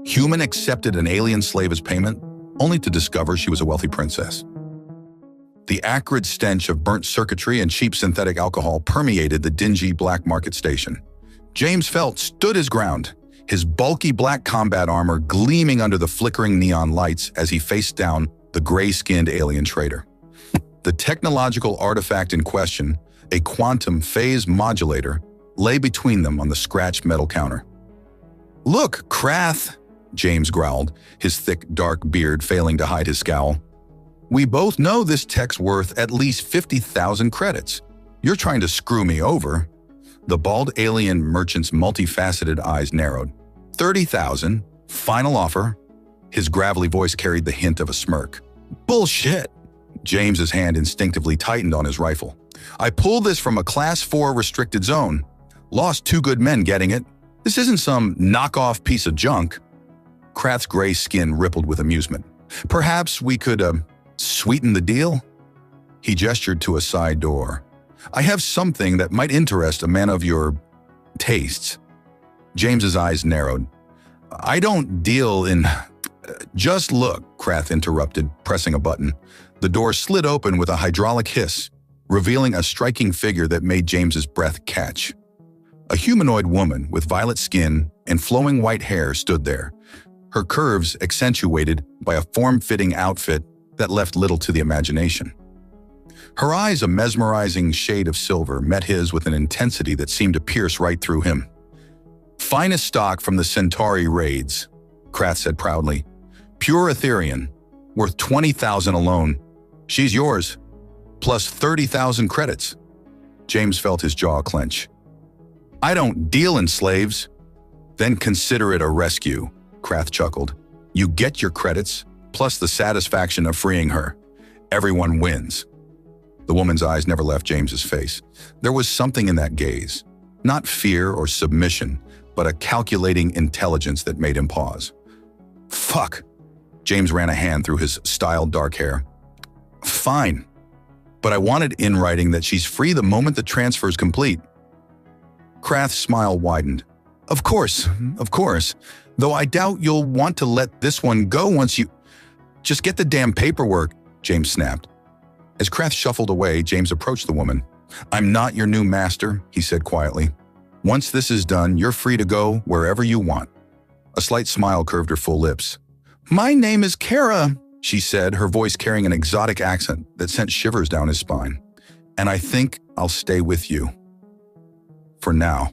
Human accepted an alien slave as payment, only to discover she was a wealthy princess. The acrid stench of burnt circuitry and cheap synthetic alcohol permeated the dingy black market station. James Felt stood his ground, his bulky black combat armor gleaming under the flickering neon lights as he faced down the gray-skinned alien trader. The technological artifact in question, a quantum phase modulator, lay between them on the scratched metal counter. "Look, Krath," James growled, his thick, dark beard failing to hide his scowl. "We both know this tech's worth at least 50,000 credits. You're trying to screw me over." The bald alien merchant's multifaceted eyes narrowed. 30,000, final offer. His gravelly voice carried the hint of a smirk. "Bullshit." James's hand instinctively tightened on his rifle. "I pulled this from a Class 4 restricted zone. Lost 2 good men getting it. This isn't some knockoff piece of junk." Krath's gray skin rippled with amusement. "Perhaps we could, sweeten the deal?" He gestured to a side door. "I have something that might interest a man of your tastes." James's eyes narrowed. "I don't deal in—" "Just look," Krath interrupted, pressing a button. The door slid open with a hydraulic hiss, revealing a striking figure that made James's breath catch. A humanoid woman with violet skin and flowing white hair stood there, her curves accentuated by a form-fitting outfit that left little to the imagination. Her eyes, a mesmerizing shade of silver, met his with an intensity that seemed to pierce right through him. "Finest stock from the Centauri raids," Krath said proudly. "Pure Etherean, worth 20,000 alone. She's yours, plus 30,000 credits." James felt his jaw clench. "I don't deal in slaves." "Then consider it a rescue," Krath chuckled. "You get your credits, plus the satisfaction of freeing her. Everyone wins." The woman's eyes never left James's face. There was something in that gaze, not fear or submission, but a calculating intelligence that made him pause. "Fuck." James ran a hand through his styled dark hair. "Fine, but I wanted in writing that she's free the moment the transfer is complete." Krath's smile widened. Of course, though I doubt you'll want to let this one go once you—" "Just get the damn paperwork," James snapped. As Krath shuffled away, James approached the woman. "I'm not your new master," he said quietly. "Once this is done, you're free to go wherever you want." A slight smile curved her full lips. "My name is Kara," she said, her voice carrying an exotic accent that sent shivers down his spine. "And I think I'll stay with you. For now."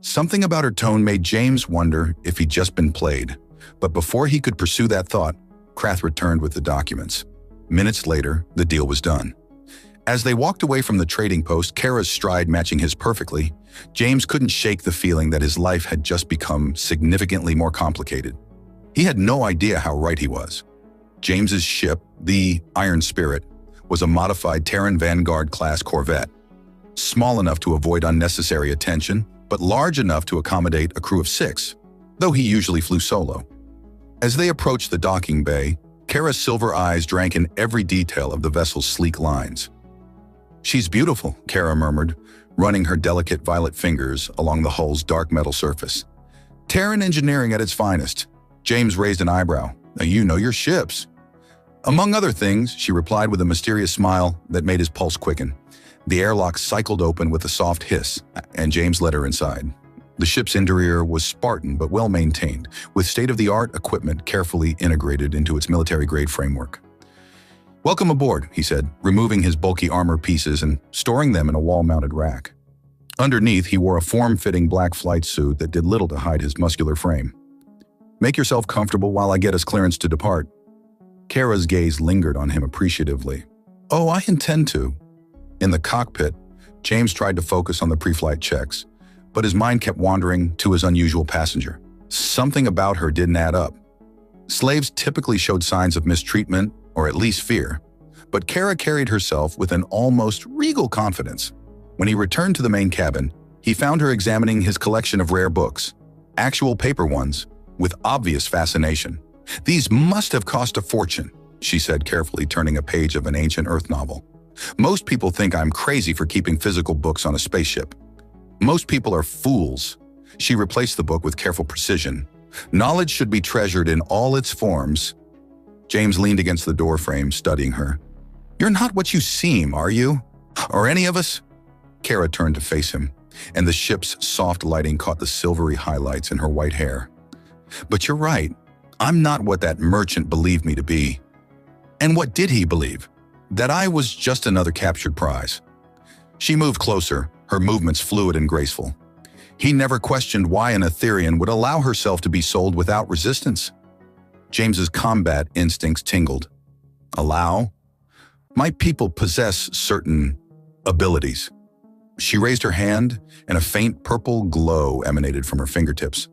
Something about her tone made James wonder if he'd just been played. But before he could pursue that thought, Krath returned with the documents. Minutes later, the deal was done. As they walked away from the trading post, Kara's stride matching his perfectly, James couldn't shake the feeling that his life had just become significantly more complicated. He had no idea how right he was. James's ship, the Iron Spirit, was a modified Terran Vanguard-class corvette, small enough to avoid unnecessary attention, but large enough to accommodate a crew of 6, though he usually flew solo. As they approached the docking bay, Kara's silver eyes drank in every detail of the vessel's sleek lines. "She's beautiful," Kara murmured, running her delicate violet fingers along the hull's dark metal surface. "Terran engineering at its finest." James raised an eyebrow. "You know your ships." "Among other things," she replied with a mysterious smile that made his pulse quicken. The airlock cycled open with a soft hiss, and James led her inside. The ship's interior was Spartan but well-maintained, with state-of-the-art equipment carefully integrated into its military-grade framework. "Welcome aboard," he said, removing his bulky armor pieces and storing them in a wall-mounted rack. Underneath, he wore a form-fitting black flight suit that did little to hide his muscular frame. "Make yourself comfortable while I get us clearance to depart." Kara's gaze lingered on him appreciatively. "Oh, I intend to." In the cockpit, James tried to focus on the pre-flight checks, but his mind kept wandering to his unusual passenger. Something about her didn't add up. Slaves typically showed signs of mistreatment, or at least fear, but Kara carried herself with an almost regal confidence. When he returned to the main cabin, he found her examining his collection of rare books, actual paper ones, with obvious fascination. "These must have cost a fortune," she said carefully, turning a page of an ancient Earth novel. "Most people think I'm crazy for keeping physical books on a spaceship. Most people are fools." She replaced the book with careful precision, Knowledge should be treasured in all its forms. James leaned against the doorframe, studying her. You're not what you seem, are you? Or any of us? Kara turned to face him, and the ship's soft lighting caught the silvery highlights in her white hair. But you're right. I'm not what that merchant believed me to be. And what did he believe? That I was just another captured prize. She moved closer, her movements fluid and graceful. He never questioned why an Etherean would allow herself to be sold without resistance. James's combat instincts tingled. Allow? My people possess certain abilities. She raised her hand, and a faint purple glow emanated from her fingertips.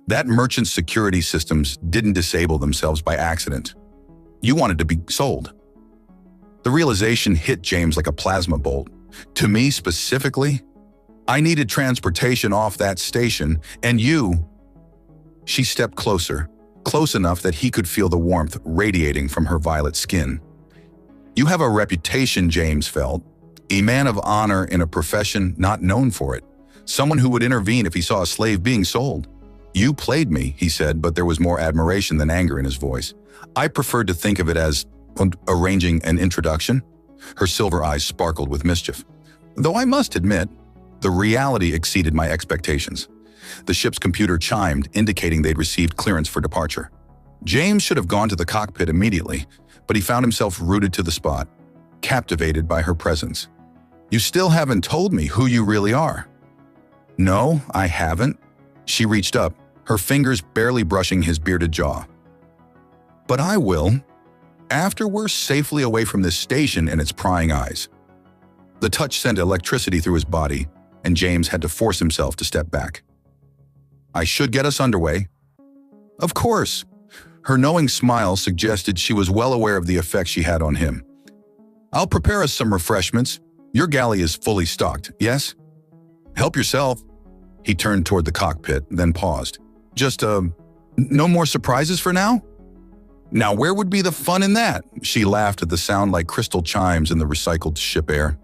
That merchant's security systems didn't disable themselves by accident. You wanted to be sold. The realization hit James like a plasma bolt. To me specifically, I needed transportation off that station, and you... She stepped closer, close enough that he could feel the warmth radiating from her violet skin. You have a reputation, James felt. A man of honor in a profession not known for it. Someone who would intervene if he saw a slave being sold. You played me, he said, but there was more admiration than anger in his voice. I preferred to think of it as arranging an introduction. Her silver eyes sparkled with mischief. Though I must admit, the reality exceeded my expectations. The ship's computer chimed, indicating they'd received clearance for departure. James should have gone to the cockpit immediately, but he found himself rooted to the spot, captivated by her presence. You still haven't told me who you really are. No, I haven't. She reached up, her fingers barely brushing his bearded jaw. But I will, after we're safely away from this station and its prying eyes. The touch sent electricity through his body, and James had to force himself to step back. I should get us underway. Of course. Her knowing smile suggested she was well aware of the effect she had on him. I'll prepare us some refreshments. Your galley is fully stocked, yes? Help yourself. He turned toward the cockpit, then paused. Just, no more surprises for now? Now where would be the fun in that? She laughed at the sound like crystal chimes in the recycled ship air.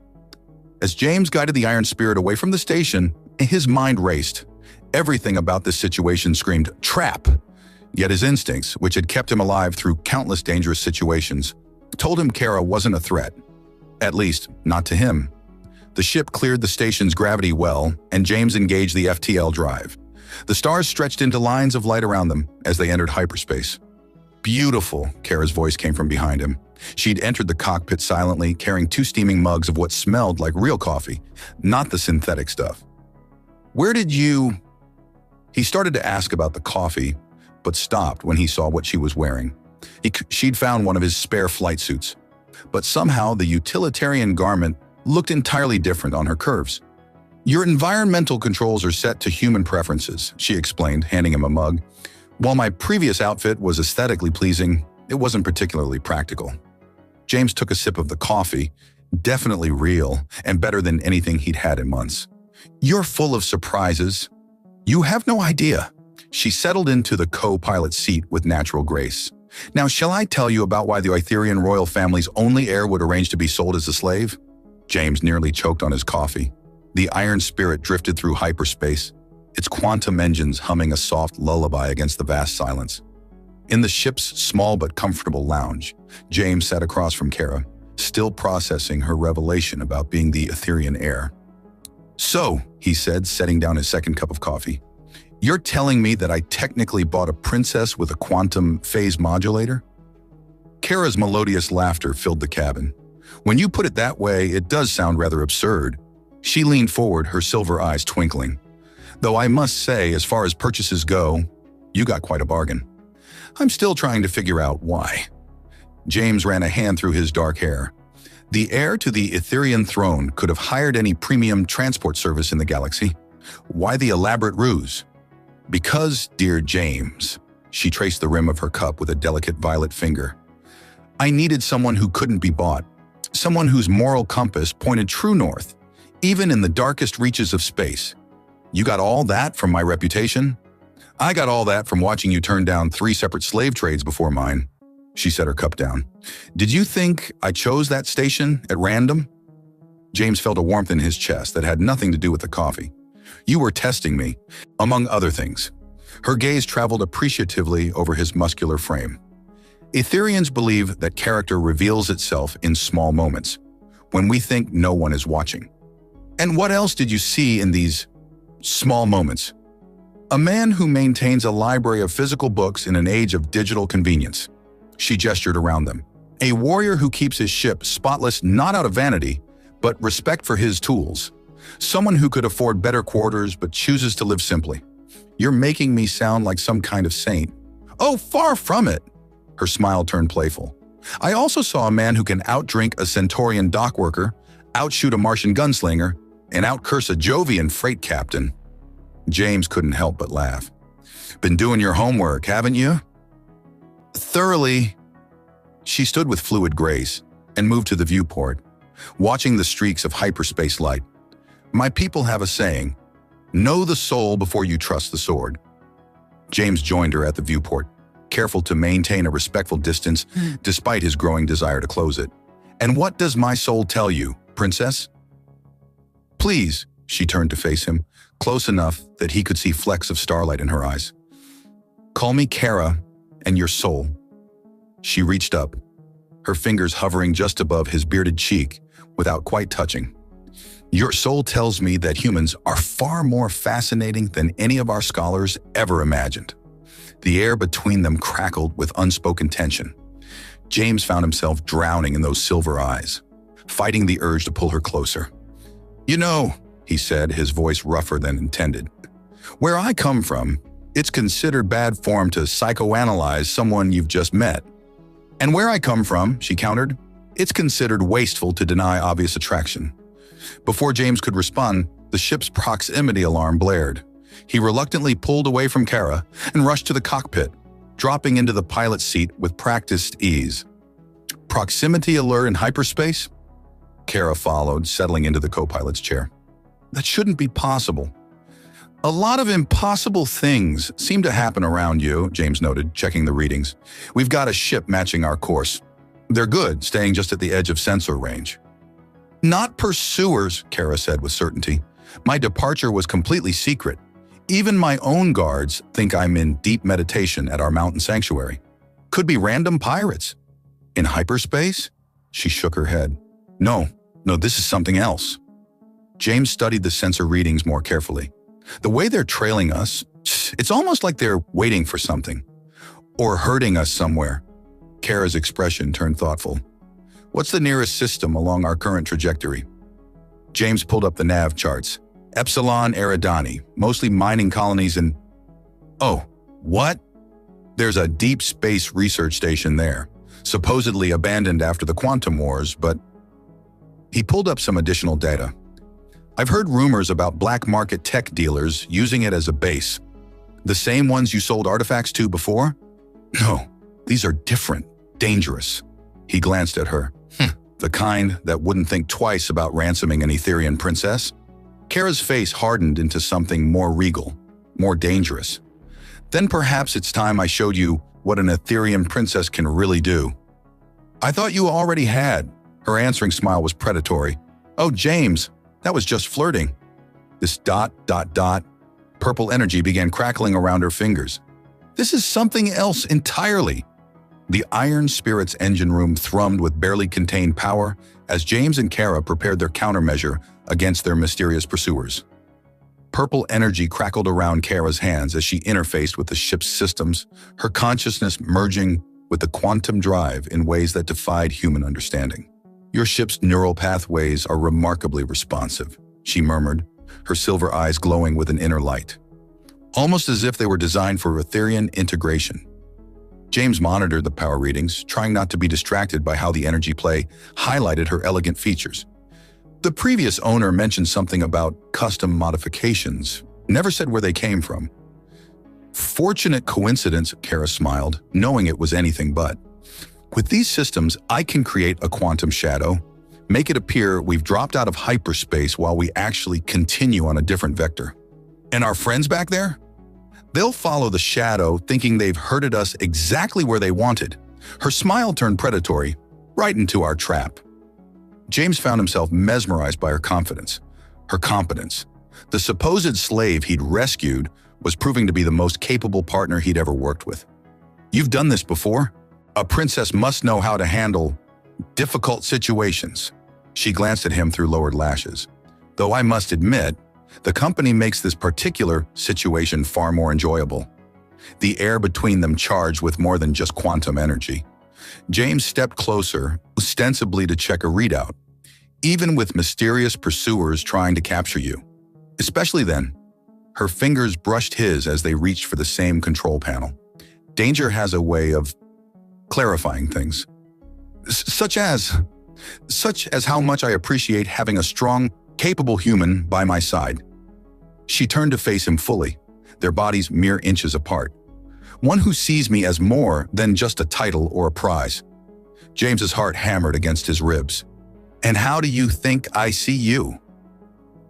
As James guided the Iron Spirit away from the station, his mind raced. Everything about this situation screamed, trap. Yet his instincts, which had kept him alive through countless dangerous situations, told him Kara wasn't a threat. At least, not to him. The ship cleared the station's gravity well, and James engaged the FTL drive. The stars stretched into lines of light around them as they entered hyperspace. Beautiful, Kara's voice came from behind him. She'd entered the cockpit silently, carrying 2 steaming mugs of what smelled like real coffee, not the synthetic stuff. Where did you... He started to ask about the coffee, but stopped when he saw what she was wearing. She'd found one of his spare flight suits, but somehow the utilitarian garment looked entirely different on her curves. Your environmental controls are set to human preferences, she explained, handing him a mug. While my previous outfit was aesthetically pleasing, it wasn't particularly practical. James took a sip of the coffee, definitely real and better than anything he'd had in months. You're full of surprises. You have no idea. She settled into the co-pilot seat with natural grace. Now, shall I tell you about why the Etherean royal family's only heir would arrange to be sold as a slave? James nearly choked on his coffee. The Iron Spirit drifted through hyperspace, its quantum engines humming a soft lullaby against the vast silence. In the ship's small but comfortable lounge, James sat across from Kara, still processing her revelation about being the Etherean heir. So, he said, setting down his second cup of coffee, you're telling me that I technically bought a princess with a quantum phase modulator? Kara's melodious laughter filled the cabin. When you put it that way, it does sound rather absurd. She leaned forward, her silver eyes twinkling. Though I must say, as far as purchases go, you got quite a bargain. I'm still trying to figure out why. James ran a hand through his dark hair. The heir to the Etherean throne could have hired any premium transport service in the galaxy. Why the elaborate ruse? Because, dear James, she traced the rim of her cup with a delicate violet finger. I needed someone who couldn't be bought, someone whose moral compass pointed true north, even in the darkest reaches of space. You got all that from my reputation? I got all that from watching you turn down 3 separate slave trades before mine. She set her cup down. Did you think I chose that station at random? James felt a warmth in his chest that had nothing to do with the coffee. You were testing me, among other things. Her gaze traveled appreciatively over his muscular frame. Etherians believe that character reveals itself in small moments, when we think no one is watching. And what else did you see in these small moments? A man who maintains a library of physical books in an age of digital convenience. She gestured around them. A warrior who keeps his ship spotless not out of vanity, but respect for his tools. Someone who could afford better quarters but chooses to live simply. You're making me sound like some kind of saint. Oh, far from it. Her smile turned playful. I also saw a man who can outdrink a Centaurian dockworker, outshoot a Martian gunslinger, and outcurse a Jovian freight captain. James couldn't help but laugh. Been doing your homework, haven't you? Thoroughly. She stood with fluid grace and moved to the viewport, watching the streaks of hyperspace light. My people have a saying, know the soul before you trust the sword. James joined her at the viewport, careful to maintain a respectful distance despite his growing desire to close it. And what does my soul tell you, princess? Please, she turned to face him, close enough that he could see flecks of starlight in her eyes. Call me Kara and your soul. She reached up, her fingers hovering just above his bearded cheek without quite touching. Your soul tells me that humans are far more fascinating than any of our scholars ever imagined. The air between them crackled with unspoken tension. James found himself drowning in those silver eyes, fighting the urge to pull her closer. You know, he said, his voice rougher than intended, where I come from, it's considered bad form to psychoanalyze someone you've just met. And where I come from, she countered, it's considered wasteful to deny obvious attraction. Before James could respond, the ship's proximity alarm blared. He reluctantly pulled away from Kara and rushed to the cockpit, dropping into the pilot's seat with practiced ease. Proximity alert in hyperspace? Kara followed, settling into the co-pilot's chair. That shouldn't be possible. A lot of impossible things seem to happen around you, James noted, checking the readings. We've got a ship matching our course. They're good, staying just at the edge of sensor range. Not pursuers, Kara said with certainty. My departure was completely secret. Even my own guards think I'm in deep meditation at our mountain sanctuary. Could be random pirates. In hyperspace? She shook her head. No, this is something else. James studied the sensor readings more carefully. The way they're trailing us, it's almost like they're waiting for something. Or hurting us somewhere. Kara's expression turned thoughtful. What's the nearest system along our current trajectory? James pulled up the nav charts. Epsilon Eridani, mostly mining colonies in... Oh, what? There's a deep space research station there, supposedly abandoned after the quantum wars, but... He pulled up some additional data. I've heard rumors about black market tech dealers using it as a base. The same ones you sold artifacts to before? No, these are different, dangerous. He glanced at her. The kind that wouldn't think twice about ransoming an Etherian princess? Kara's face hardened into something more regal, more dangerous. Then perhaps it's time I showed you what an Etherian princess can really do. I thought you already had. Her answering smile was predatory. Oh, James, that was just flirting. This ... Purple energy began crackling around her fingers. This is something else entirely. The iron spirit's engine room thrummed with barely contained power as James and Kara prepared their countermeasure against their mysterious pursuers. Purple energy crackled around Kara's hands as she interfaced with the ship's systems, her consciousness merging with the quantum drive in ways that defied human understanding. Your ship's neural pathways are remarkably responsive, she murmured, her silver eyes glowing with an inner light. Almost as if they were designed for Etherian integration. James monitored the power readings, trying not to be distracted by how the energy play highlighted her elegant features. The previous owner mentioned something about custom modifications, never said where they came from. Fortunate coincidence, Kara smiled, knowing it was anything but. With these systems, I can create a quantum shadow, make it appear we've dropped out of hyperspace while we actually continue on a different vector. And our friends back there? They'll follow the shadow, thinking they've herded us exactly where they wanted. Her smile turned predatory, right into our trap. James found himself mesmerized by her confidence, her competence. The supposed slave he'd rescued was proving to be the most capable partner he'd ever worked with. "You've done this before? A princess must know how to handle difficult situations." She glanced at him through lowered lashes. "Though I must admit, the company makes this particular situation far more enjoyable." The air between them charged with more than just quantum energy. James stepped closer, ostensibly to check a readout. "Even with mysterious pursuers trying to capture you. Especially then." Her fingers brushed his as they reached for the same control panel. "Danger has a way of clarifying things. Such as how much I appreciate having a strong, capable human by my side." She turned to face him fully, their bodies mere inches apart. "One who sees me as more than just a title or a prize." James's heart hammered against his ribs. "And how do you think I see you?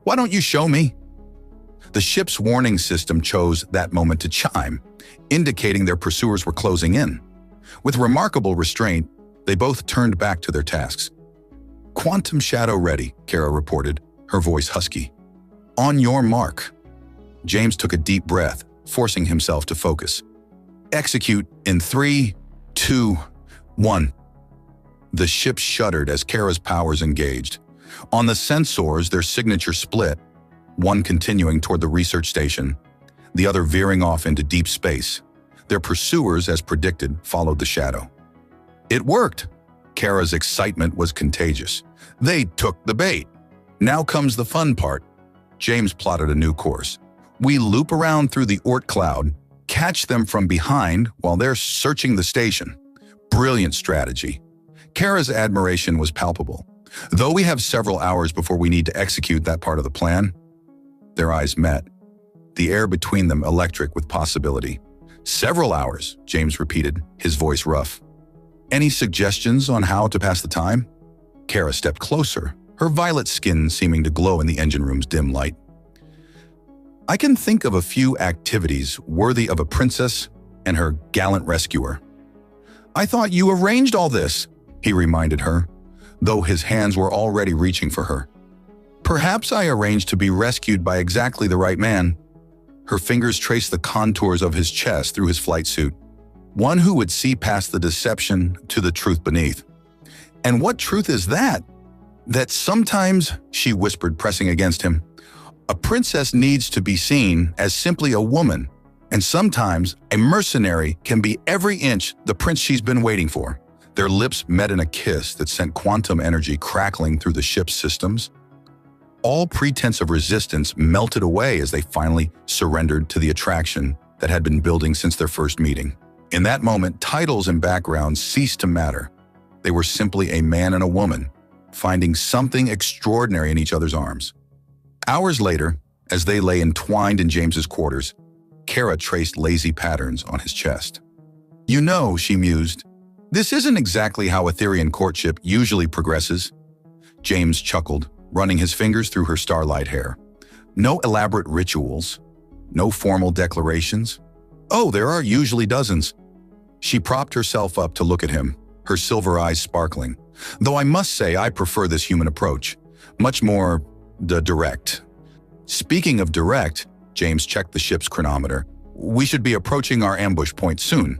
Why don't you show me?" The ship's warning system chose that moment to chime, indicating their pursuers were closing in. With remarkable restraint, they both turned back to their tasks. "Quantum shadow ready," Kara reported, her voice husky. "On your mark." James took a deep breath, forcing himself to focus. "Execute in 3, 2, 1. The ship shuddered as Kara's powers engaged. On the sensors, their signature split, one continuing toward the research station, the other veering off into deep space. Their pursuers, as predicted, followed the shadow. "It worked!" Kara's excitement was contagious. "They took the bait. Now comes the fun part." James plotted a new course. "We loop around through the Oort cloud, catch them from behind while they're searching the station." Brilliant strategy. Kara's admiration was palpable. "Though we have several hours before we need to execute that part of the plan." Their eyes met, the air between them electric with possibility. "Several hours," James repeated, his voice rough. "Any suggestions on how to pass the time?" Kara stepped closer, her violet skin seeming to glow in the engine room's dim light. "I can think of a few activities worthy of a princess and her gallant rescuer." "I thought you arranged all this," he reminded her, though his hands were already reaching for her. "Perhaps I arranged to be rescued by exactly the right man." Her fingers traced the contours of his chest through his flight suit. "One who would see past the deception to the truth beneath." "And what truth is that?" "That sometimes," she whispered, pressing against him, "a princess needs to be seen as simply a woman, and sometimes a mercenary can be every inch the prince she's been waiting for." Their lips met in a kiss that sent quantum energy crackling through the ship's systems. All pretense of resistance melted away as they finally surrendered to the attraction that had been building since their first meeting. In that moment, titles and backgrounds ceased to matter. They were simply a man and a woman, finding something extraordinary in each other's arms. Hours later, as they lay entwined in James's quarters, Kara traced lazy patterns on his chest. "You know," she mused, "this isn't exactly how Etherean courtship usually progresses." James chuckled, running his fingers through her starlight hair. "No elaborate rituals, no formal declarations. Oh, there are usually dozens." She propped herself up to look at him, her silver eyes sparkling. "Though I must say I prefer this human approach, much more direct." Speaking of direct, James checked the ship's chronometer. "We should be approaching our ambush point soon."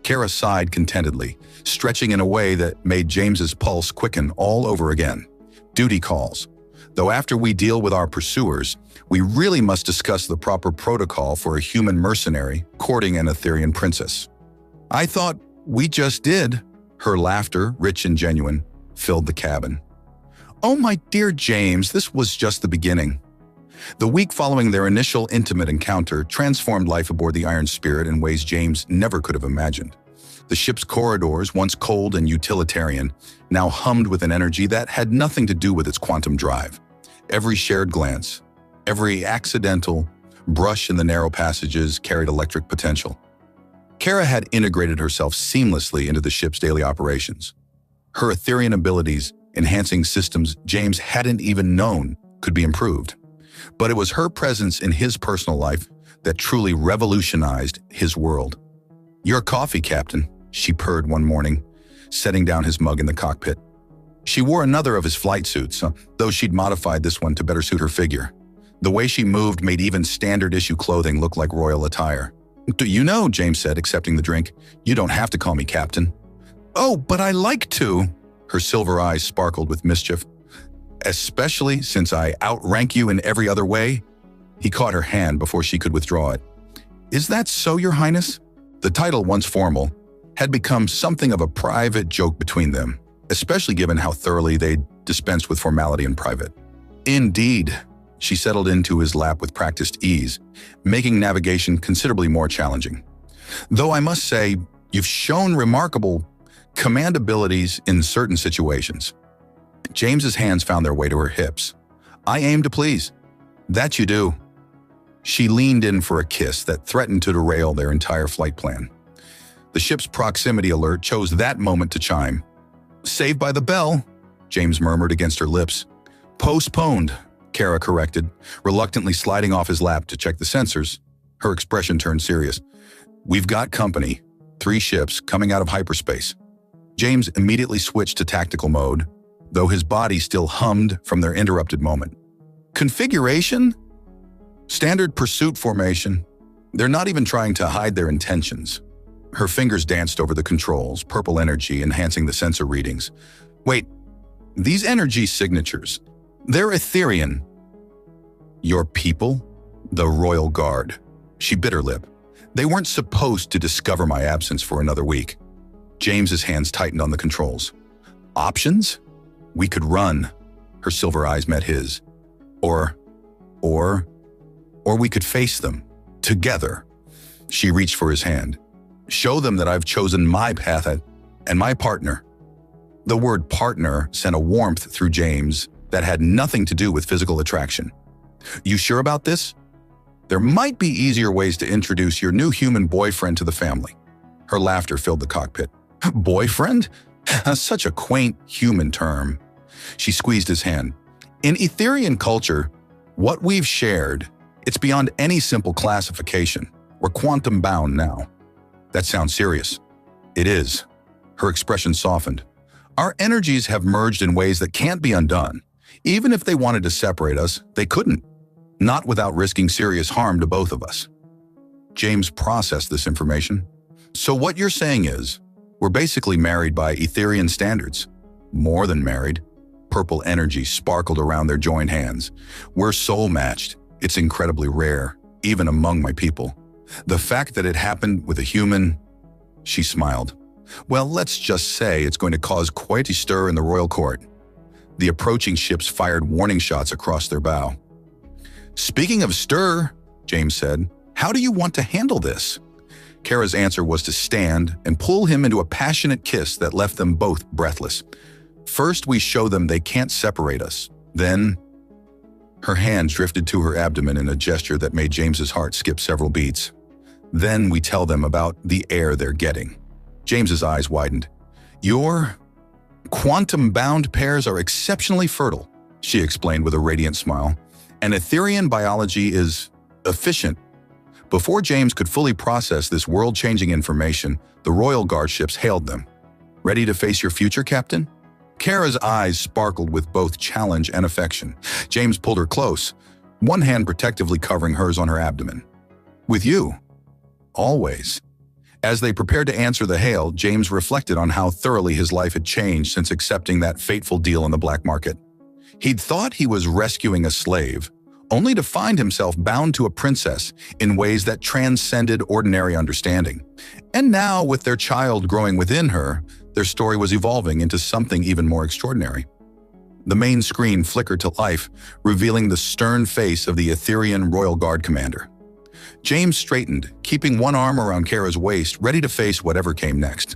Kara sighed contentedly, stretching in a way that made James's pulse quicken all over again. "Duty calls. Though after we deal with our pursuers, we really must discuss the proper protocol for a human mercenary courting an Etherean princess." "I thought we just did." Her laughter, rich and genuine, filled the cabin. "Oh, my dear James, this was just the beginning." The week following their initial intimate encounter transformed life aboard the Iron Spirit in ways James never could have imagined. The ship's corridors, once cold and utilitarian, now hummed with an energy that had nothing to do with its quantum drive. Every shared glance, every accidental brush in the narrow passages carried electric potential. Kara had integrated herself seamlessly into the ship's daily operations. Her Etherean abilities, enhancing systems James hadn't even known could be improved. But it was her presence in his personal life that truly revolutionized his world. "Your coffee, Captain," she purred one morning, setting down his mug in the cockpit. She wore another of his flight suits, though she'd modified this one to better suit her figure. The way she moved made even standard-issue clothing look like royal attire. "Do you know," James said, accepting the drink, "you don't have to call me Captain." "Oh, but I like to." Her silver eyes sparkled with mischief. "Especially since I outrank you in every other way?" He caught her hand before she could withdraw it. "Is that so, Your Highness?" The title, once formal, had become something of a private joke between them, especially given how thoroughly they dispensed with formality in private. "Indeed." She settled into his lap with practiced ease, making navigation considerably more challenging. "Though I must say, you've shown remarkable command abilities in certain situations." James's hands found their way to her hips. "I aim to please." "That you do." She leaned in for a kiss that threatened to derail their entire flight plan. The ship's proximity alert chose that moment to chime. "Saved by the bell," James murmured against her lips. "Postponed," Kara corrected, reluctantly sliding off his lap to check the sensors. Her expression turned serious. "We've got company. 3 ships coming out of hyperspace." James immediately switched to tactical mode, though his body still hummed from their interrupted moment. "Configuration? Standard pursuit formation. They're not even trying to hide their intentions." Her fingers danced over the controls, purple energy enhancing the sensor readings. "Wait, these energy signatures, they're Etherean." "Your people? The Royal Guard." She bit her lip. "They weren't supposed to discover my absence for another week." James's hands tightened on the controls. "Options? We could run." Her silver eyes met his. Or we could face them. Together." She reached for his hand. "Show them that I've chosen my path and my partner." The word partner sent a warmth through James that had nothing to do with physical attraction. "You sure about this? There might be easier ways to introduce your new human boyfriend to the family." Her laughter filled the cockpit. "Boyfriend? Such a quaint human term." She squeezed his hand. "In Etherean culture, what we've shared, it's beyond any simple classification. We're quantum bound now." "That sounds serious." "It is." Her expression softened. "Our energies have merged in ways that can't be undone. Even if they wanted to separate us, they couldn't. Not without risking serious harm to both of us." James processed this information. "So what you're saying is, we're basically married by Etherean standards." "More than married." Purple energy sparkled around their joined hands. "We're soul-matched. It's incredibly rare, even among my people. The fact that it happened with a human..." She smiled. "Well, let's just say it's going to cause quite a stir in the royal court." The approaching ships fired warning shots across their bow. "Speaking of stir," James said, "how do you want to handle this?" Kara's answer was to stand and pull him into a passionate kiss that left them both breathless. "First, we show them they can't separate us. Then..." Her hands drifted to her abdomen in a gesture that made James's heart skip several beats. "Then we tell them about the air they're getting." James's eyes widened. "Your quantum-bound pairs are exceptionally fertile," she explained with a radiant smile. "And Etherean biology is efficient." Before James could fully process this world-changing information, the Royal Guard ships hailed them. "Ready to face your future, Captain?" Kara's eyes sparkled with both challenge and affection. James pulled her close, one hand protectively covering hers on her abdomen. "With you. Always." As they prepared to answer the hail, James reflected on how thoroughly his life had changed since accepting that fateful deal in the black market. He'd thought he was rescuing a slave, only to find himself bound to a princess in ways that transcended ordinary understanding. And now, with their child growing within her, their story was evolving into something even more extraordinary. The main screen flickered to life, revealing the stern face of the Etherean Royal Guard commander. James straightened, keeping one arm around Kara's waist, ready to face whatever came next.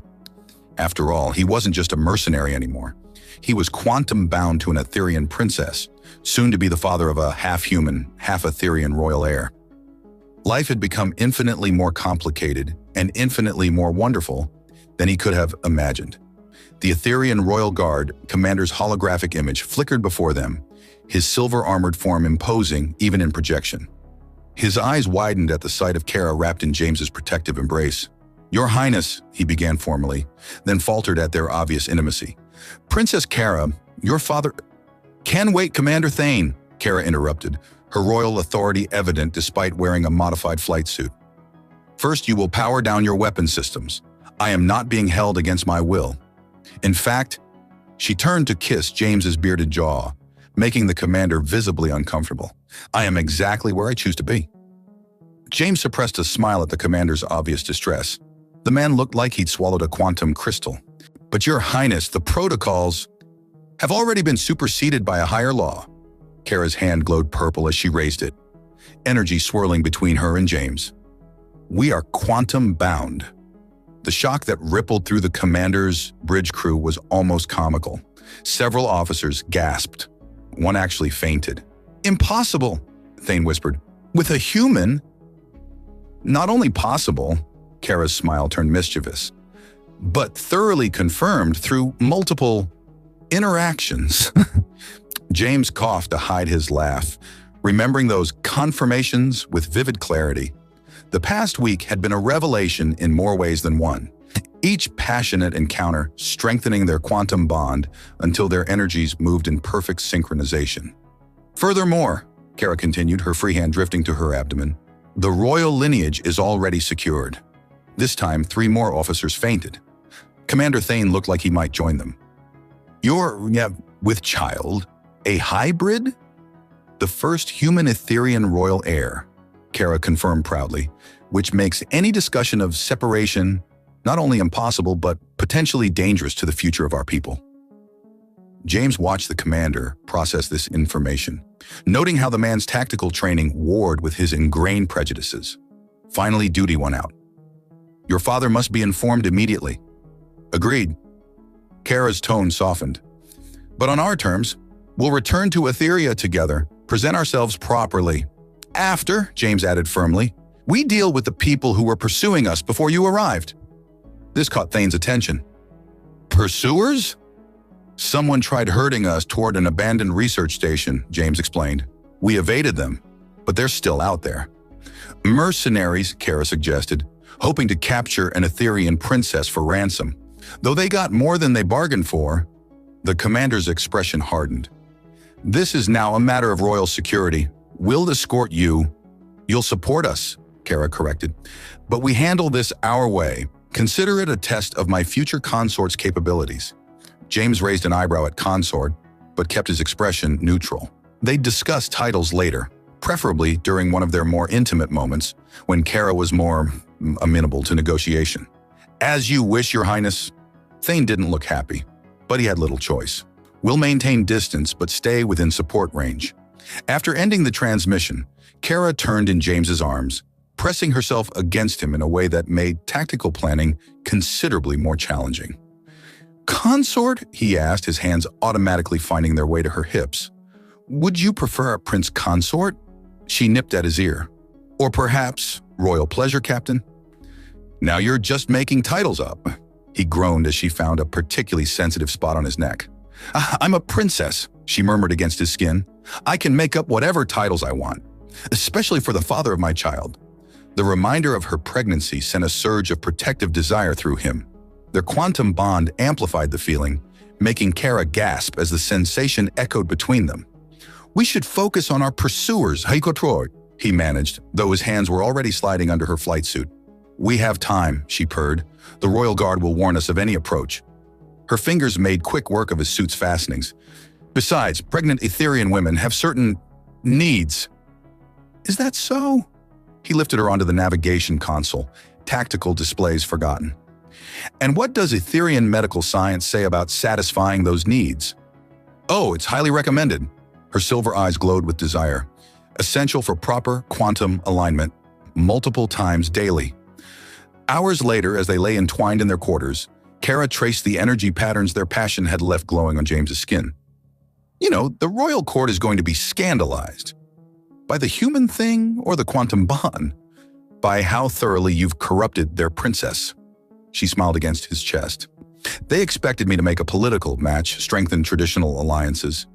After all, he wasn't just a mercenary anymore. He was quantum-bound to an Etherean princess, soon to be the father of a half-human, half-Etherean royal heir. Life had become infinitely more complicated and infinitely more wonderful than he could have imagined. The Etherean Royal Guard commander's holographic image flickered before them, his silver-armored form imposing even in projection. His eyes widened at the sight of Kara wrapped in James's protective embrace. "Your Highness," he began formally, then faltered at their obvious intimacy. "Princess Kara, your father—" "Can wait, Commander Thane," Kara interrupted, her royal authority evident despite wearing a modified flight suit. First, you will power down your weapon systems. I am not being held against my will. In fact, she turned to kiss James's bearded jaw, making the commander visibly uncomfortable. I am exactly where I choose to be. James suppressed a smile at the commander's obvious distress. The man looked like he'd swallowed a quantum crystal. But Your Highness, the protocols have already been superseded by a higher law. Kara's hand glowed purple as she raised it, energy swirling between her and James. We are quantum bound. The shock that rippled through the commander's bridge crew was almost comical. Several officers gasped. One actually fainted. Impossible, Thane whispered. With a human? Not only possible, Kara's smile turned mischievous, but thoroughly confirmed through multiple interactions. James coughed to hide his laugh, remembering those confirmations with vivid clarity. The past week had been a revelation in more ways than one, each passionate encounter strengthening their quantum bond until their energies moved in perfect synchronization. Furthermore, Kara continued, her free hand drifting to her abdomen, the royal lineage is already secured. This time, 3 more officers fainted. Commander Thane looked like he might join them. You're, with child, a hybrid? The first human Etherian royal heir, Kara confirmed proudly, which makes any discussion of separation not only impossible but potentially dangerous to the future of our people. James watched the commander process this information, noting how the man's tactical training warred with his ingrained prejudices. Finally, duty won out. Your father must be informed immediately. Agreed. Kara's tone softened. But on our terms, we'll return to Etheria together, present ourselves properly. After, James added firmly, we deal with the people who were pursuing us before you arrived. This caught Thane's attention. Pursuers? Someone tried herding us toward an abandoned research station, James explained. We evaded them, but they're still out there. Mercenaries, Kara suggested, hoping to capture an Etherian princess for ransom. Though they got more than they bargained for, the commander's expression hardened. This is now a matter of royal security. We'll escort you. You'll support us, Kara corrected. But we handle this our way. Consider it a test of my future consort's capabilities. James raised an eyebrow at consort, but kept his expression neutral. They'd discuss titles later, preferably during one of their more intimate moments, when Kara was more amenable to negotiation. As you wish, Your Highness. Thane didn't look happy, but he had little choice. We'll maintain distance, but stay within support range. After ending the transmission, Kara turned in James's arms, pressing herself against him in a way that made tactical planning considerably more challenging. Consort? He asked, his hands automatically finding their way to her hips. Would you prefer a prince consort? She nipped at his ear. Or perhaps royal pleasure, Captain? Now you're just making titles up. He groaned as she found a particularly sensitive spot on his neck. I'm a princess, she murmured against his skin. I can make up whatever titles I want, especially for the father of my child. The reminder of her pregnancy sent a surge of protective desire through him. Their quantum bond amplified the feeling, making Kara gasp as the sensation echoed between them. We should focus on our pursuers, Haikotroi, he managed, though his hands were already sliding under her flight suit. We have time, she purred. The royal guard will warn us of any approach. Her fingers made quick work of his suit's fastenings. Besides, pregnant Etherian women have certain needs. Is that so? He lifted her onto the navigation console, tactical displays forgotten. And what does Etherian medical science say about satisfying those needs? Oh, it's highly recommended. Her silver eyes glowed with desire. Essential for proper quantum alignment, multiple times daily. Hours later, as they lay entwined in their quarters, Kara traced the energy patterns their passion had left glowing on James's skin. You know, the royal court is going to be scandalized. By the human thing or the quantum bond? By how thoroughly you've corrupted their princess. She smiled against his chest. They expected me to make a political match, strengthen traditional alliances.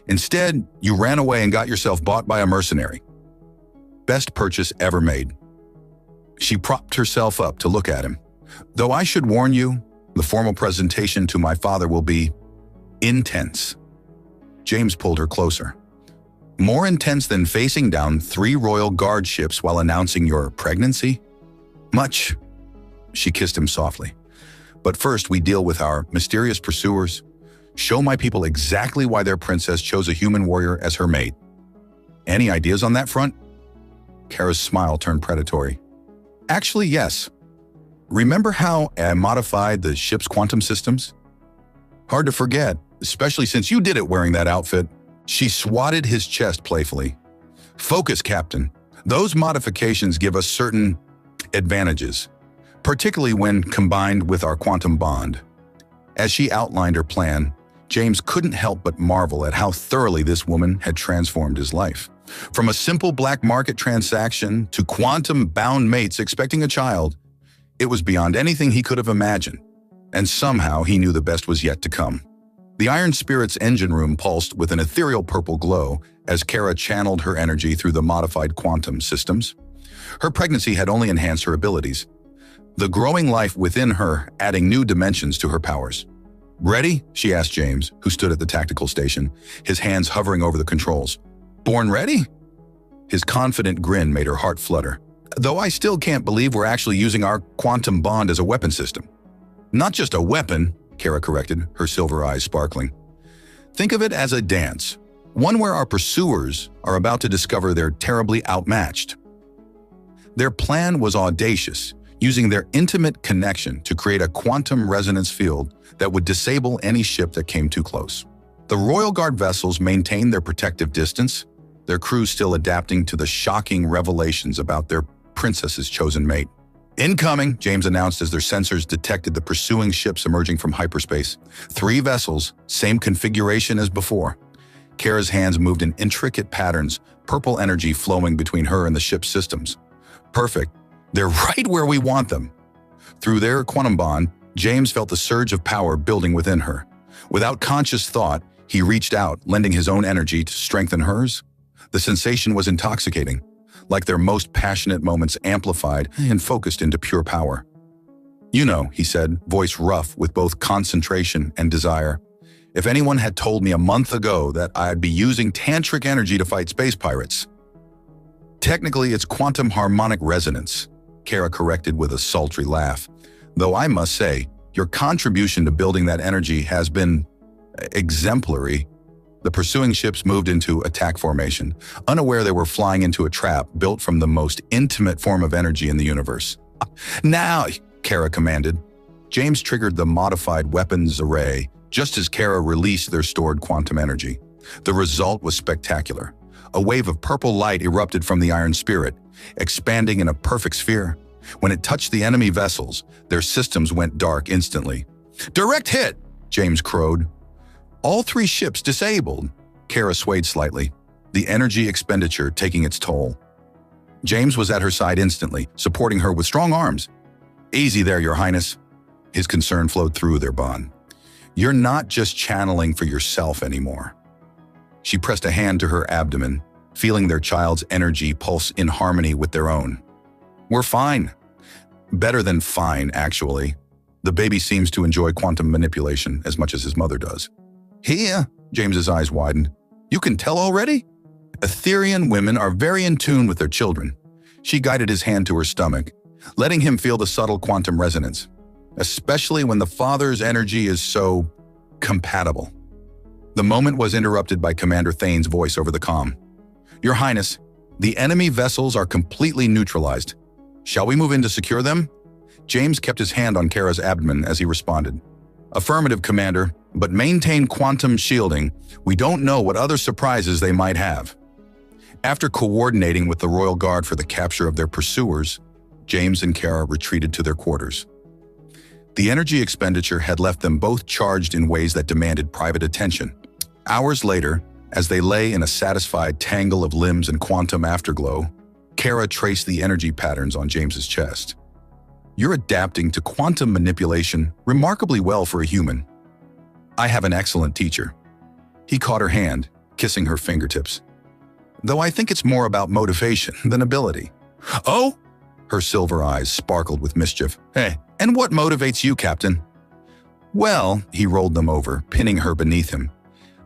Instead, you ran away and got yourself bought by a mercenary. Best purchase ever made. She propped herself up to look at him. Though I should warn you, the formal presentation to my father will be intense. James pulled her closer. More intense than facing down 3 Royal Guard ships while announcing your pregnancy? Much. She kissed him softly. But first, we deal with our mysterious pursuers. Show my people exactly why their princess chose a human warrior as her mate. Any ideas on that front? Kara's smile turned predatory. Actually, yes. Remember how I modified the ship's quantum systems? Hard to forget, especially since you did it wearing that outfit. She swatted his chest playfully. Focus, Captain. Those modifications give us certain advantages, particularly when combined with our quantum bond. As she outlined her plan, James couldn't help but marvel at how thoroughly this woman had transformed his life. From a simple black market transaction to quantum-bound mates expecting a child, it was beyond anything he could have imagined, and somehow he knew the best was yet to come. The Iron Spirit's engine room pulsed with an ethereal purple glow as Kara channeled her energy through the modified quantum systems. Her pregnancy had only enhanced her abilities, the growing life within her adding new dimensions to her powers. "Ready?" she asked James, who stood at the tactical station, his hands hovering over the controls. "Born ready?" His confident grin made her heart flutter. "Though I still can't believe we're actually using our quantum bond as a weapon system." "Not just a weapon," Kara corrected, her silver eyes sparkling. "Think of it as a dance, one where our pursuers are about to discover they're terribly outmatched." Their plan was audacious, using their intimate connection to create a quantum resonance field that would disable any ship that came too close. The Royal Guard vessels maintained their protective distance, their crews still adapting to the shocking revelations about their princess's chosen mate. "Incoming," James announced as their sensors detected the pursuing ships emerging from hyperspace. 3 vessels, same configuration as before. Kara's hands moved in intricate patterns, purple energy flowing between her and the ship's systems. "Perfect. They're right where we want them." Through their quantum bond, James felt the surge of power building within her. Without conscious thought, he reached out, lending his own energy to strengthen hers. The sensation was intoxicating, like their most passionate moments amplified and focused into pure power. "You know," he said, voice rough with both concentration and desire, "if anyone had told me a month ago that I'd be using tantric energy to fight space pirates." "Technically, it's quantum harmonic resonance," Kara corrected with a sultry laugh. "Though I must say, your contribution to building that energy has been exemplary." The pursuing ships moved into attack formation, unaware they were flying into a trap built from the most intimate form of energy in the universe. "Now," Kara commanded. James triggered the modified weapons array just as Kara released their stored quantum energy. The result was spectacular. A wave of purple light erupted from the Iron Spirit, expanding in a perfect sphere. When it touched the enemy vessels, their systems went dark instantly. "Direct hit!" James crowed. "All 3 ships disabled." Kara swayed slightly, the energy expenditure taking its toll. James was at her side instantly, supporting her with strong arms. "Easy there, Your Highness." His concern flowed through their bond. "You're not just channeling for yourself anymore." She pressed a hand to her abdomen, feeling their child's energy pulse in harmony with their own. "We're fine." Better than fine, actually. The baby seems to enjoy quantum manipulation as much as his mother does. "Here," James's eyes widened. "You can tell already?" Etherian women are very in tune with their children. She guided his hand to her stomach, letting him feel the subtle quantum resonance, especially when the father's energy is so compatible. The moment was interrupted by Commander Thane's voice over the comm. "Your Highness, the enemy vessels are completely neutralized. Shall we move in to secure them?" James kept his hand on Kara's abdomen as he responded. "Affirmative, Commander, but maintain quantum shielding. We don't know what other surprises they might have." After coordinating with the Royal Guard for the capture of their pursuers, James and Kara retreated to their quarters. The energy expenditure had left them both charged in ways that demanded private attention. Hours later, as they lay in a satisfied tangle of limbs and quantum afterglow, Kara traced the energy patterns on James's chest. "You're adapting to quantum manipulation remarkably well for a human. I have an excellent teacher." He caught her hand, kissing her fingertips. "Though I think it's more about motivation than ability." "Oh?" Her silver eyes sparkled with mischief. "Hey, and what motivates you, Captain?" "Well," he rolled them over, pinning her beneath him.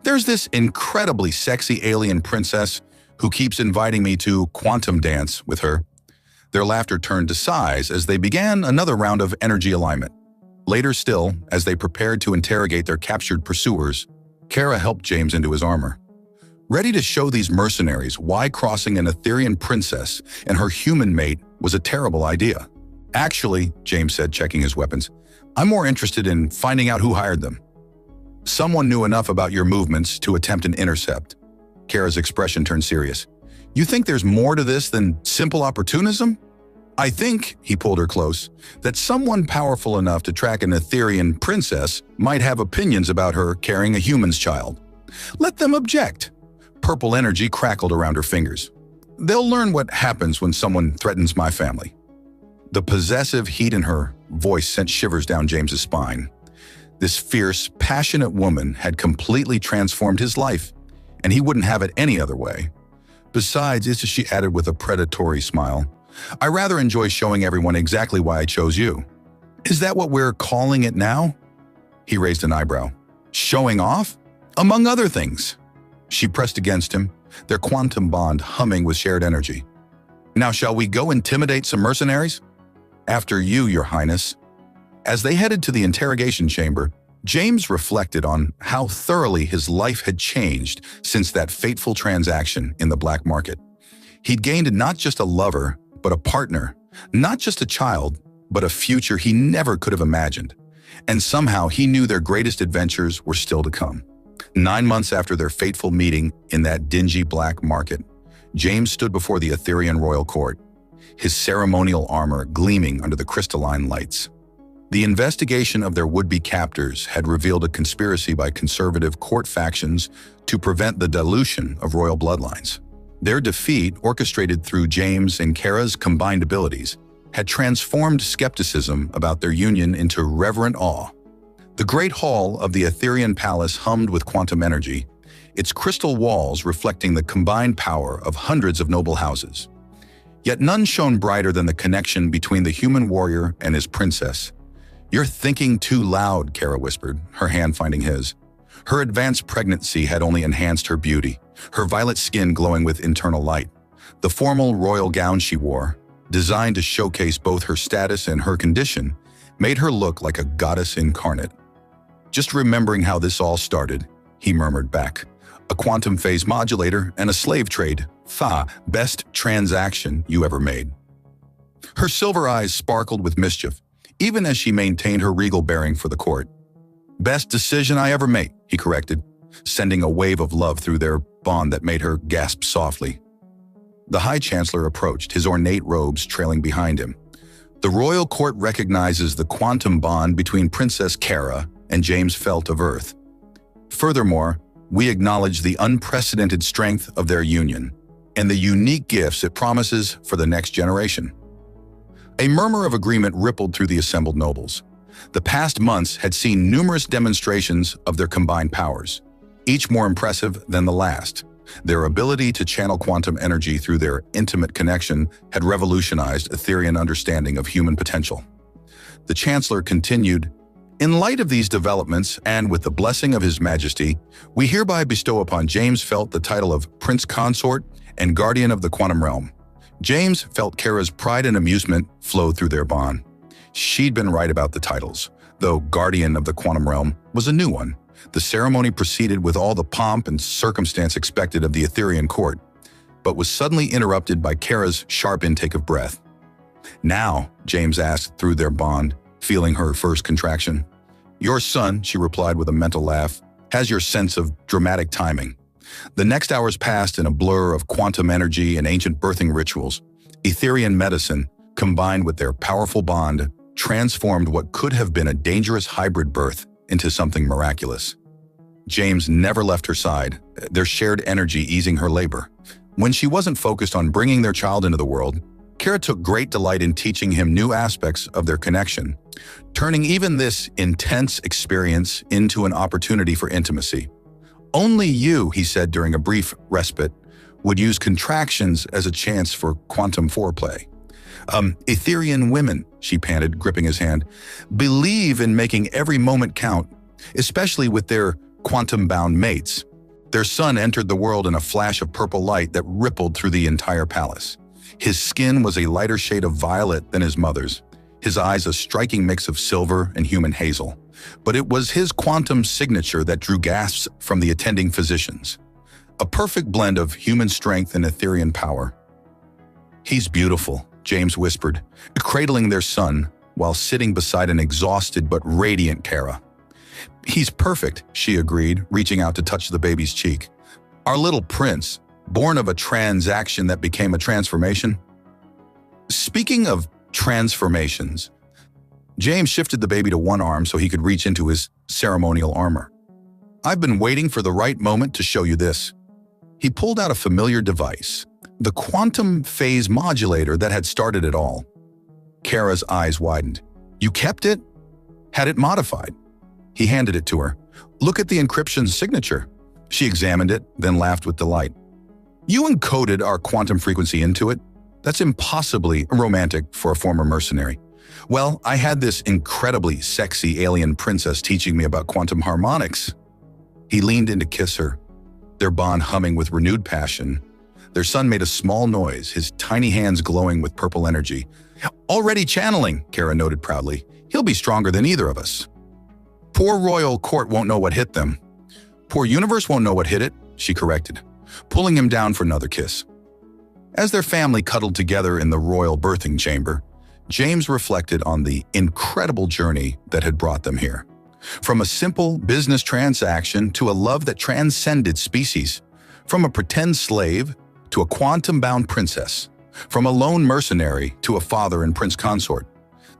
There's this incredibly sexy alien princess who keeps inviting me to quantum dance with her. Their laughter turned to sighs as they began another round of energy alignment. Later still, as they prepared to interrogate their captured pursuers, Kara helped James into his armor. Ready to show these mercenaries why crossing an Etherean princess and her human mate was a terrible idea. Actually, James said, checking his weapons, I'm more interested in finding out who hired them. Someone knew enough about your movements to attempt an intercept. Kara's expression turned serious. You think there's more to this than simple opportunism? I think, he pulled her close, that someone powerful enough to track an Etherean princess might have opinions about her carrying a human's child. Let them object. Purple energy crackled around her fingers. They'll learn what happens when someone threatens my family. The possessive heat in her voice sent shivers down James's spine. This fierce, passionate woman had completely transformed his life, and he wouldn't have it any other way. Besides, she added with a predatory smile, I rather enjoy showing everyone exactly why I chose you. Is that what we're calling it now? He raised an eyebrow. Showing off? Among other things. She pressed against him, their quantum bond humming with shared energy. Now shall we go intimidate some mercenaries? After you, Your Highness. As they headed to the interrogation chamber, James reflected on how thoroughly his life had changed since that fateful transaction in the black market. He'd gained not just a lover, but a partner, not just a child, but a future he never could have imagined. And somehow he knew their greatest adventures were still to come. 9 months after their fateful meeting in that dingy black market, James stood before the Etherean royal court, his ceremonial armor gleaming under the crystalline lights. The investigation of their would-be captors had revealed a conspiracy by conservative court factions to prevent the dilution of royal bloodlines. Their defeat, orchestrated through James and Kara's combined abilities, had transformed skepticism about their union into reverent awe. The great hall of the Etherean palace hummed with quantum energy, its crystal walls reflecting the combined power of hundreds of noble houses. Yet none shone brighter than the connection between the human warrior and his princess. You're thinking too loud, Kara whispered, her hand finding his. Her advanced pregnancy had only enhanced her beauty, her violet skin glowing with internal light. The formal royal gown she wore, designed to showcase both her status and her condition, made her look like a goddess incarnate. Just remembering how this all started, he murmured back. A quantum phase modulator and a slave trade. Best transaction you ever made. Her silver eyes sparkled with mischief, even as she maintained her regal bearing for the court. Best decision I ever made, he corrected, sending a wave of love through their bond that made her gasp softly. The High Chancellor approached, his ornate robes trailing behind him. The royal court recognizes the quantum bond between Princess Kara and James Felt of Earth. Furthermore, we acknowledge the unprecedented strength of their union and the unique gifts it promises for the next generation. A murmur of agreement rippled through the assembled nobles. The past months had seen numerous demonstrations of their combined powers, each more impressive than the last. Their ability to channel quantum energy through their intimate connection had revolutionized Etherean understanding of human potential. The Chancellor continued, in light of these developments and with the blessing of His Majesty, we hereby bestow upon James Felt the title of Prince Consort and Guardian of the Quantum Realm. James felt Kara's pride and amusement flow through their bond. She'd been right about the titles, though Guardian of the Quantum Realm was a new one. The ceremony proceeded with all the pomp and circumstance expected of the Etherean court, but was suddenly interrupted by Kara's sharp intake of breath. Now, James asked through their bond, feeling her first contraction. Your son, she replied with a mental laugh, has your sense of dramatic timing. The next hours passed in a blur of quantum energy and ancient birthing rituals. Etherean medicine, combined with their powerful bond, transformed what could have been a dangerous hybrid birth into something miraculous. James never left her side, their shared energy easing her labor. When she wasn't focused on bringing their child into the world, Kara took great delight in teaching him new aspects of their connection, turning even this intense experience into an opportunity for intimacy. Only you, he said during a brief respite, would use contractions as a chance for quantum foreplay. Etherean women, she panted, gripping his hand, believe in making every moment count, especially with their quantum-bound mates. Their son entered the world in a flash of purple light that rippled through the entire palace. His skin was a lighter shade of violet than his mother's, his eyes a striking mix of silver and human hazel. But it was his quantum signature that drew gasps from the attending physicians. A perfect blend of human strength and Etherean power. "He's beautiful," James whispered, cradling their son while sitting beside an exhausted but radiant Kara. "He's perfect," she agreed, reaching out to touch the baby's cheek. "Our little prince, born of a transaction that became a transformation." Speaking of transformations, James shifted the baby to one arm so he could reach into his ceremonial armor. "I've been waiting for the right moment to show you this." He pulled out a familiar device, the quantum phase modulator that had started it all. Kara's eyes widened. "You kept it?" "Had it modified." He handed it to her. "Look at the encryption signature." She examined it, then laughed with delight. "You encoded our quantum frequency into it? That's impossibly romantic for a former mercenary." "Well, I had this incredibly sexy alien princess teaching me about quantum harmonics." He leaned in to kiss her, their bond humming with renewed passion. Their son made a small noise, his tiny hands glowing with purple energy. "Already channeling," Kara noted proudly. "He'll be stronger than either of us." "Poor royal court won't know what hit them." "Poor universe won't know what hit it," she corrected, pulling him down for another kiss. As their family cuddled together in the royal birthing chamber, James reflected on the incredible journey that had brought them here. From a simple business transaction to a love that transcended species. From a pretend slave to a quantum-bound princess. From a lone mercenary to a father and prince consort.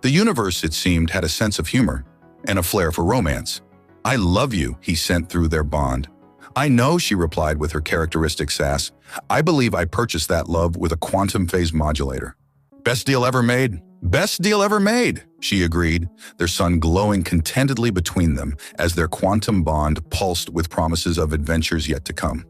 The universe, it seemed, had a sense of humor and a flair for romance. "I love you," he sent through their bond. "I know," she replied with her characteristic sass. "I believe I purchased that love with a quantum phase modulator." "Best deal ever made." "Best deal ever made," she agreed, their son glowing contentedly between them as their quantum bond pulsed with promises of adventures yet to come.